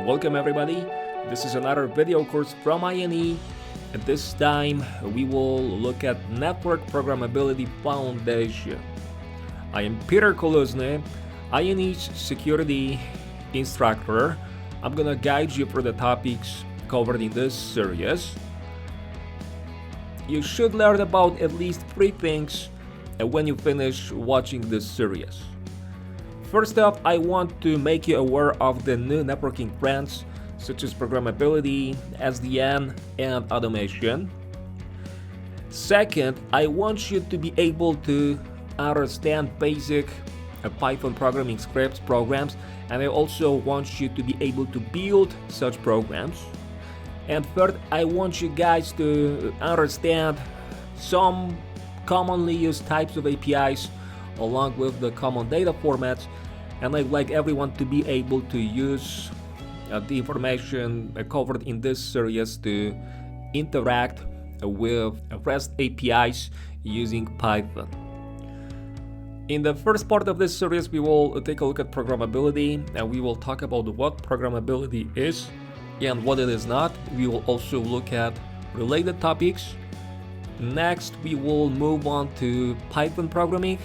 Welcome everybody, this is another video course from INE, and this time we will look at Network Programmability Foundation. I am Peter Koluzny, INE's security instructor. I'm gonna guide you through the topics covered in this series. You should learn about at least 3 things when you finish watching this series. First up, I want to make you aware of the new networking trends such as programmability, SDN, and automation. Second, I want you to be able to understand basic Python programming scripts, programs, and I also want you to be able to build such programs. And third, I want you guys to understand some commonly used types of APIs along with the common data formats, and I'd like everyone to be able to use the information covered in this series to interact with REST APIs using Python. In the first part of this series, we will take a look at programmability, and we will talk about what programmability is and what it is not. We will also look at related topics. Next, we will move on to Python programming.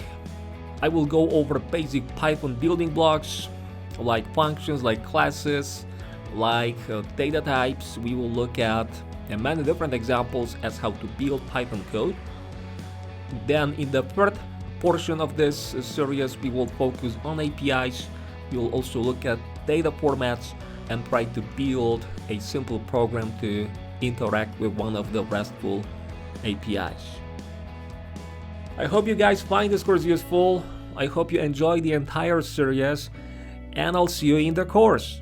I will go over basic Python building blocks like functions, like classes, like data types. We will look at many different examples as how to build Python code. Then in the third portion of this series, we will focus on APIs. We will also look at data formats and try to build a simple program to interact with one of the RESTful APIs. I hope you guys find this course useful. I hope you enjoy the entire series, and I'll see you in the course.